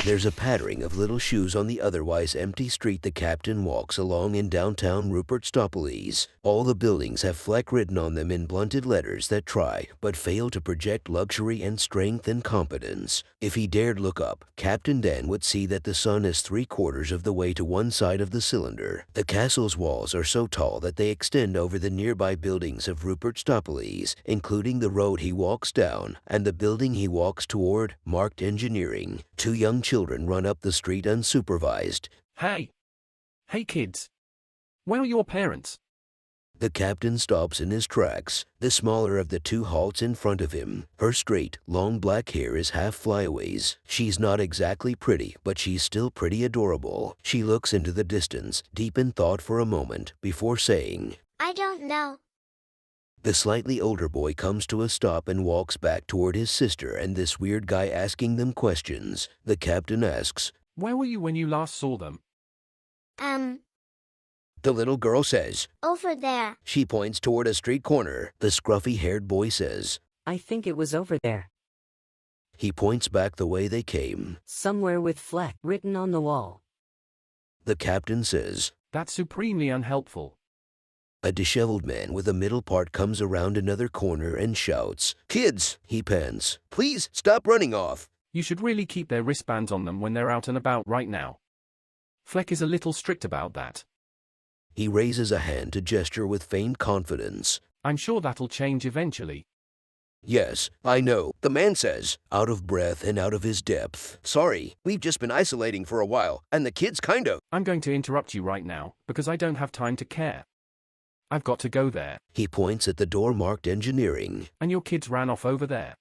There's a pattering of little shoes on the otherwise empty street the captain walks along in downtown Rupertstopolis. All the buildings have Fleck written on them in blunted letters that try but fail to project luxury and strength and competence. If he dared look up, Captain Dan would see that the sun is 3/4 of the way to one side of the cylinder. The castle's walls are so tall that they extend over the nearby buildings of Rupertstopolis, including the road he walks down and the building he walks toward, marked engineering. Two young children run up the street unsupervised. Hey! Hey kids! Where are your parents? The captain stops in his tracks. The smaller of the two halts in front of him. Her straight, long black hair is half flyaways. She's not exactly pretty, but she's still pretty adorable. She looks into the distance, deep in thought for a moment, before saying, I don't know. The slightly older boy comes to a stop and walks back toward his sister and this weird guy asking them questions. The captain asks, Where were you when you last saw them? The little girl says, Over there. She points toward a street corner. The scruffy-haired boy says, I think it was over there. He points back the way they came. Somewhere with Fleck written on the wall. The captain says, That's supremely unhelpful. A disheveled man with a middle part comes around another corner and shouts, Kids, he pants, please stop running off. You should really keep their wristbands on them when they're out and about right now. Fleck is a little strict about that. He raises a hand to gesture with feigned confidence. I'm sure that'll change eventually. Yes, I know, the man says, out of breath and out of his depth. Sorry, we've just been isolating for a while, and the kids kind of... I'm going to interrupt you right now, because I don't have time to care. I've got to go there. He points at the door marked engineering. And your kids ran off over there.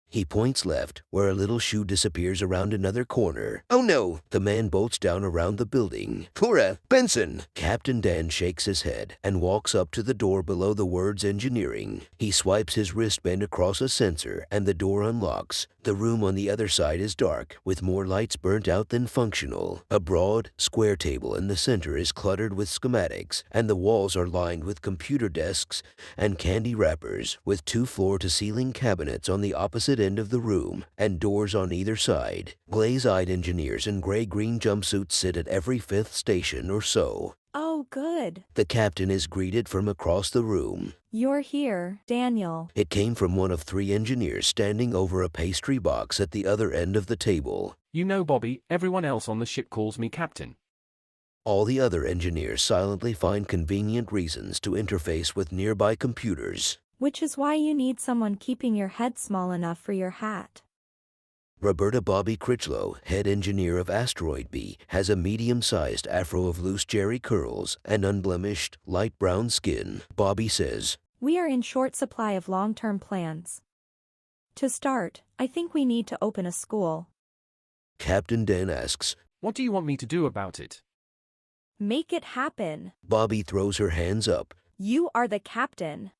He points left, where a little shoe disappears around another corner. Oh no! The man bolts down around the building. Laura! Benson! Captain Dan shakes his head and walks up to the door below the words engineering. He swipes his wristband across a sensor and the door unlocks. The room on the other side is dark, with more lights burnt out than functional. A broad, square table in the center is cluttered with schematics, and the walls are lined with computer desks and candy wrappers, with two floor-to-ceiling cabinets on the opposite end of the room, and doors on either side. Glaze-eyed engineers in gray-green jumpsuits sit at every fifth station or so. Oh, good. The captain is greeted from across the room. You're here, Daniel. It came from one of three engineers standing over a pastry box at the other end of the table. You know, Bobby, everyone else on the ship calls me Captain. All the other engineers silently find convenient reasons to interface with nearby computers. Which is why you need someone keeping your head small enough for your hat. Roberta Bobby Critchlow, head engineer of Asteroid B, has a medium-sized afro of loose jerry curls and unblemished, light brown skin. Bobby says, We are in short supply of long-term plans. To start, I think we need to open a school. Captain Dan asks, What do you want me to do about it? Make it happen. Bobby throws her hands up. You are the captain.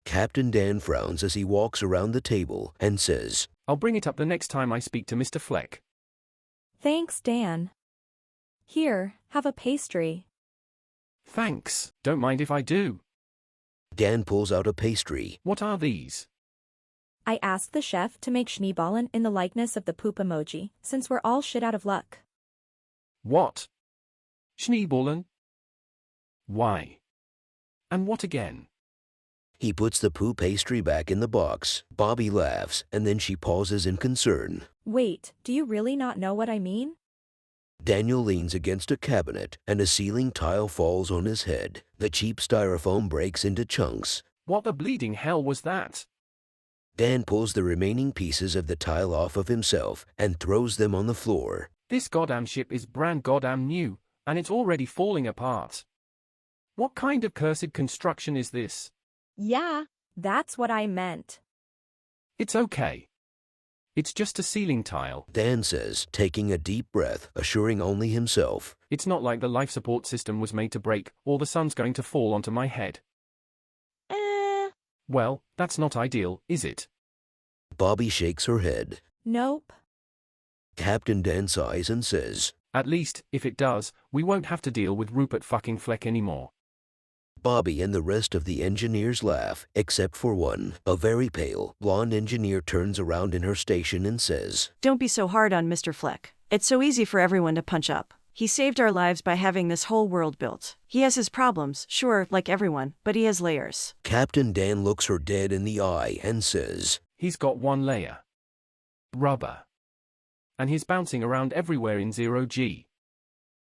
Captain Dan frowns as he walks around the table and says, I'll bring it up the next time I speak to Mr. Fleck. Thanks, Dan. Here, have a pastry. Thanks, don't mind if I do. Dan pulls out a pastry. What are these? I asked the chef to make Schneeballen in the likeness of the poop emoji, since we're all shit out of luck. What? Schneeballen? Why? And what again? He puts the poo pastry back in the box. Bobby laughs, and then she pauses in concern. Wait, do you really not know what I mean? Daniel leans against a cabinet, and a ceiling tile falls on his head. The cheap styrofoam breaks into chunks. What the bleeding hell was that? Dan pulls the remaining pieces of the tile off of himself and throws them on the floor. This goddamn ship is brand goddamn new, and it's already falling apart. What kind of cursed construction is this? Yeah, that's what I meant. It's okay. It's just a ceiling tile. Dan says, taking a deep breath, assuring only himself. It's not like the life support system was made to break, or the sun's going to fall onto my head. Well, that's not ideal, is it? Bobby shakes her head. Nope. Captain Dan sighs and says, At least, if it does, we won't have to deal with Rupert fucking Fleck anymore. Bobby and the rest of the engineers laugh, except for one. A very pale, blonde engineer turns around in her station and says, Don't be so hard on Mr. Fleck. It's so easy for everyone to punch up. He saved our lives by having this whole world built. He has his problems, sure, like everyone, but he has layers. Captain Dan looks her dead in the eye and says, He's got one layer. Rubber. And he's bouncing around everywhere in 0G.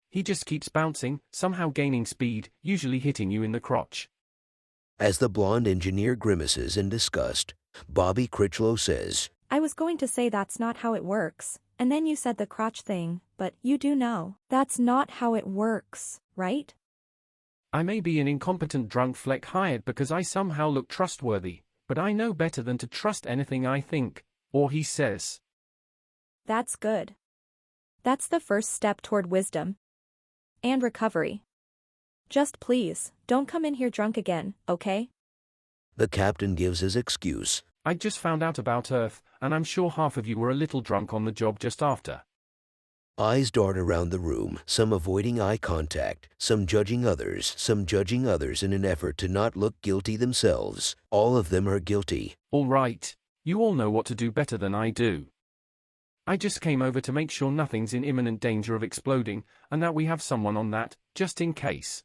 He just keeps bouncing, somehow gaining speed, usually hitting you in the crotch. As the blonde engineer grimaces in disgust, Bobby Critchlow says, I was going to say that's not how it works, and then you said the crotch thing, but you do know. That's not how it works, right? I may be an incompetent drunk Fleck hired because I somehow look trustworthy, but I know better than to trust anything I think, or he says. That's good. That's the first step toward wisdom. And recovery. Just please, don't come in here drunk again, okay? The captain gives his excuse. I just found out about Earth, and I'm sure half of you were a little drunk on the job just after. Eyes dart around the room, some avoiding eye contact, some judging others in an effort to not look guilty themselves. All of them are guilty. All right, you all know what to do better than I do. I just came over to make sure nothing's in imminent danger of exploding, and that we have someone on that, just in case.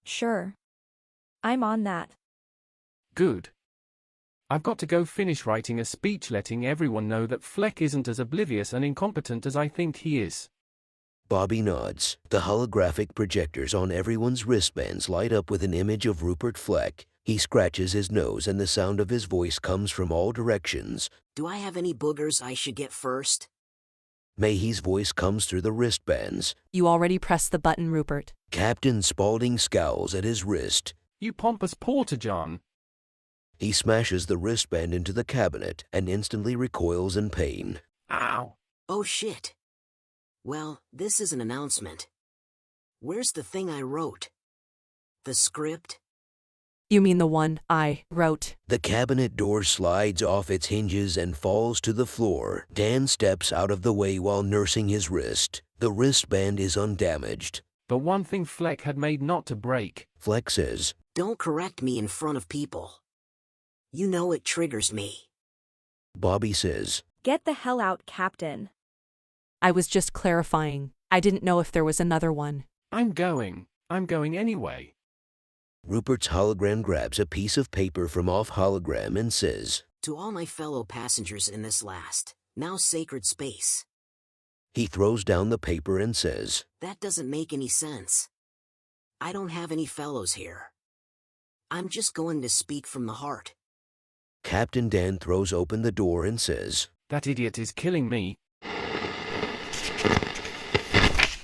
Sure. I'm on that. Good. I've got to go finish writing a speech letting everyone know that Fleck isn't as oblivious and incompetent as I think he is. Bobby nods. The holographic projectors on everyone's wristbands light up with an image of Rupert Fleck. He scratches his nose and the sound of his voice comes from all directions. Do I have any boogers I should get first? Mayhew's voice comes through the wristbands. You already pressed the button, Rupert. Captain Spaulding scowls at his wrist. You pompous porter, John. He smashes the wristband into the cabinet and instantly recoils in pain. Ow. Oh shit. Well, this is an announcement. Where's the thing I wrote? The script? You mean the one I wrote? The cabinet door slides off its hinges and falls to the floor. Dan steps out of the way while nursing his wrist. The wristband is undamaged. The one thing Fleck had made not to break. Fleck says, Don't correct me in front of people. You know it triggers me. Bobby says, Get the hell out, Captain. I was just clarifying. I didn't know if there was another one. I'm going anyway. Rupert's hologram grabs a piece of paper from off hologram and says, To all my fellow passengers in this last, now sacred space. He throws down the paper and says, That doesn't make any sense. I don't have any fellows here. I'm just going to speak from the heart. Captain Dan throws open the door and says, That idiot is killing me.